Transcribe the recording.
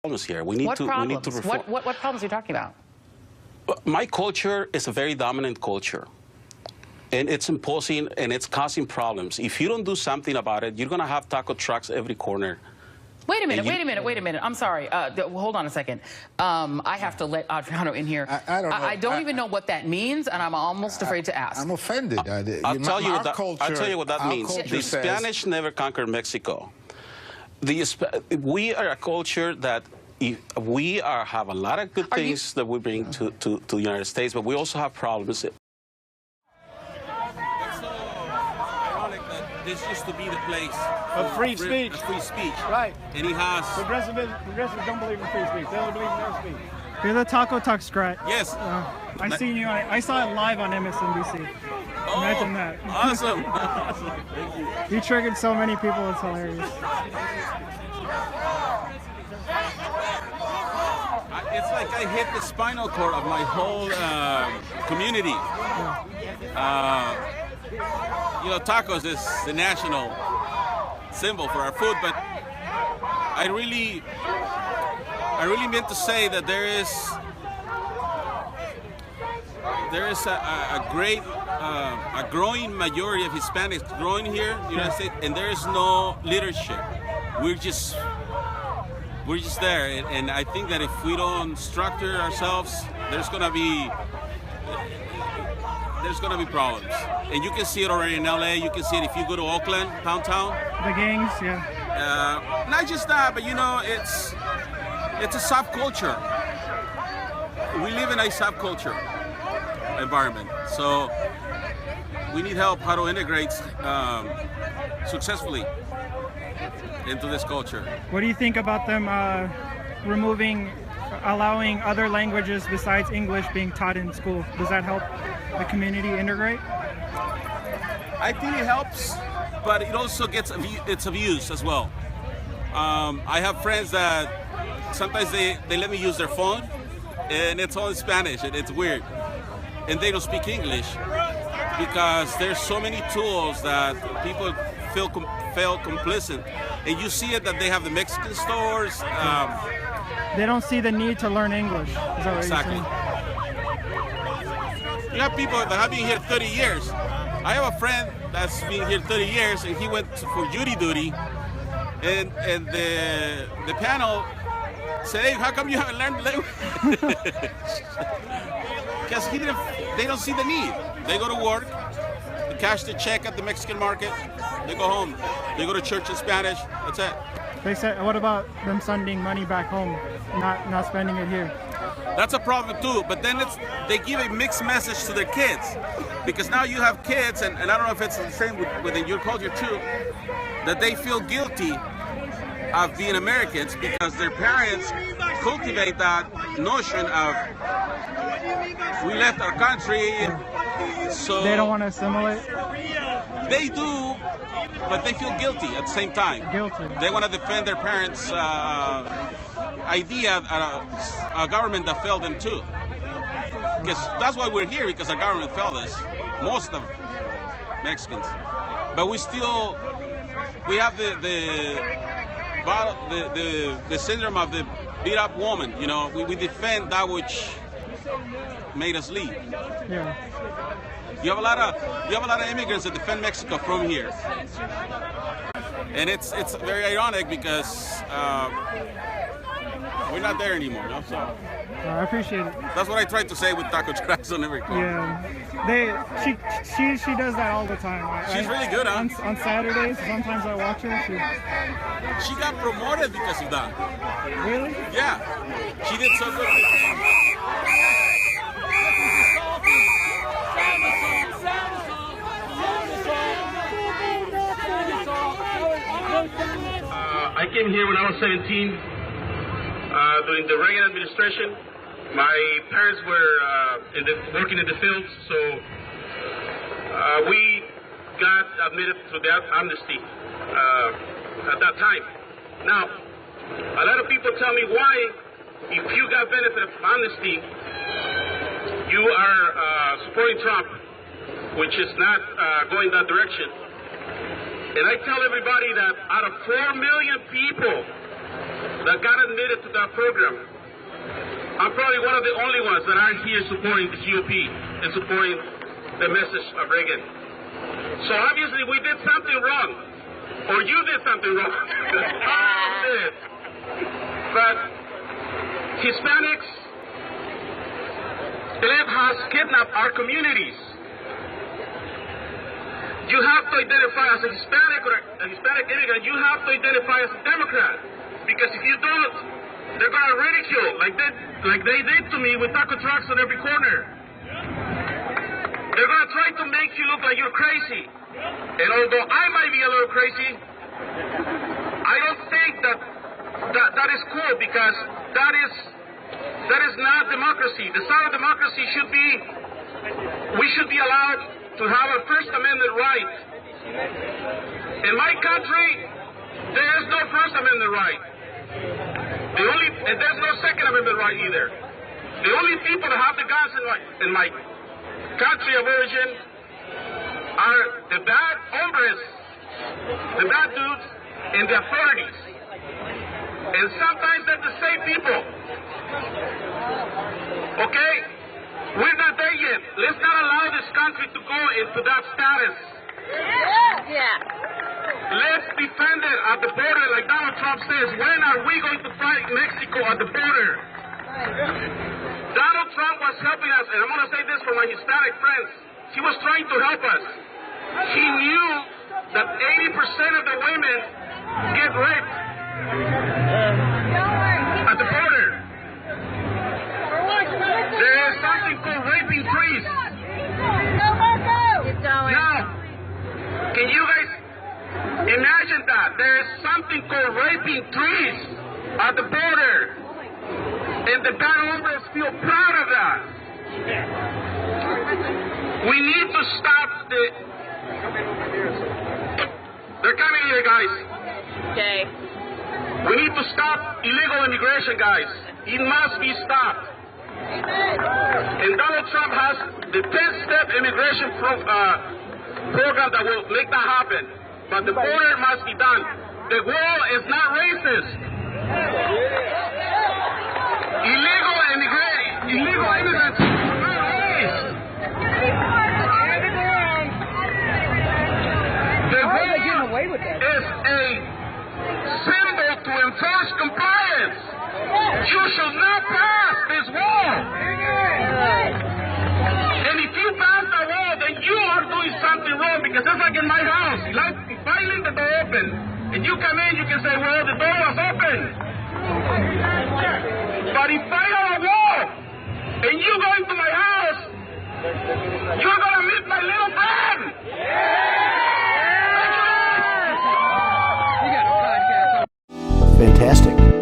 problems here. We need to reform. What problems are you talking about? My culture is a very dominant culture. And it's imposing and it's causing problems. If you don't do something about it, you're going to have taco trucks every corner. Wait a minute. I'm sorry. Hold on a second. I have to let Adriano in here. I don't know. I don't even know what that means, and I'm almost afraid to ask. I'm offended. I'll tell you what that means. The Spanish never conquered Mexico. We are a culture that have a lot of good things that we bring to the United States, but we also have problems. This used to be the place of free speech. Right. And he has... Progressives don't believe in free speech. They only believe in their speech. You're the Taco Tuck Scrat. Yes. I seen you. I saw it live on MSNBC. Oh, imagine that. Awesome. Awesome. Thank you. You triggered so many people. It's hilarious. It's like I hit the spinal cord of my whole community. You know, tacos is the national symbol for our food, but I really meant to say that there is a growing majority of Hispanics growing here in the United States, and there is no leadership. We're just there, and I think that if we don't structure ourselves, there's gonna be problems. And you can see it already in LA. You can see it if you go to Oakland, downtown. The gangs, yeah. Not just that, but you know, it's a subculture. We live in a subculture environment, so we need help how to integrate successfully into this culture. What do you think about them allowing other languages besides English being taught in school? Does that help the community integrate? I think it helps, but it also gets it's abused as well. I have friends that sometimes they let me use their phone, and it's all in Spanish, and it's weird. And they don't speak English because there's so many tools that people feel complicit. And you see it that they have the Mexican stores. They don't see the need to learn English. Is that what exactly. You're saying? You have people that have been here 30 years. I have a friend that's been here 30 years, and he went for jury duty, and the panel said, "Hey, how come you haven't learned the language?" Because they don't see the need. They go to work, they cash the check at the Mexican market, they go home. They go to church in Spanish. That's it. They said, what about them sending money back home, not spending it here? That's a problem too, but then they give a mixed message to their kids. Because now you have kids, and I don't know if it's the same within your culture too, that they feel guilty of being Americans because their parents cultivate that notion of we left our country, so they don't want to assimilate. They do, but they feel guilty at the same time. Guilty. They want to defend their parents' idea of a government that failed them too. Because that's why we're here, because our government failed us, most of Mexicans. But we have the syndrome of the beat up woman. You know, we defend that which made us leave. Yeah. You have a lot of immigrants that defend Mexico from here, and it's very ironic because we're not there anymore. No? So I appreciate it. That's what I tried to say with taco tracks on every car. Yeah, she does that all the time. She's really good, huh? On Saturdays, sometimes I watch her. She got promoted because of that. Really? Yeah, she did so good. I came here when I was 17 during the Reagan administration. My parents were working in the fields, so we got admitted to the amnesty at that time. Now, a lot of people tell me why, if you got benefit of amnesty, you are supporting Trump, which is not going that direction. And I tell everybody that out of 4 million people that got admitted to that program. I'm probably one of the only ones that are here supporting the GOP and supporting the message of Reagan. So obviously we did something wrong, or you did something wrong. But Hispanics, the left has kidnapped our communities. You have to identify as a Hispanic or a Hispanic immigrant. You have to identify as a Democrat, because if you don't, they're going to ridicule like they did to me with taco trucks on every corner. They're going to try to make you look like you're crazy. And although I might be a little crazy, I don't think that is cool, because that is not democracy. The sign of democracy should be, we should be allowed to have a First Amendment right. In my country, there is no First Amendment right. And there's no Second Amendment right either. The only people that have the guns in my country of origin are the bad hombres, the bad dudes, and the authorities. And sometimes they're the same people. Okay? We're not there yet. Let's not allow this country to go into that status. Yeah. Let's defend it at the border, like Donald Trump says. When are we going to fight Mexico at the border? Donald Trump was helping us, and I'm going to say this for my Hispanic friends. He was trying to help us. He knew that 80% of the women get raped at the border. There is something called raping trees. Now, can you guys imagine that? There is something called raping trees at the border. And the bad hombres feel proud of that. We need to stop They're coming here, guys. Okay. We need to stop illegal immigration, guys. It must be stopped. And Donald Trump has the 10-step immigration program that will make that happen. But the border must be done. The wall is not racist. Illegal immigrants are not racist. The wall is a symbol to enforce compliance. You shall not pass this wall. And if you pass the wall, then you are doing something wrong, because it's like in my house. Like, if I leave the door open and you come in, you can say, well, the door was open. But if I have a wall and you go into my house, you're going to meet my little friend. Fantastic.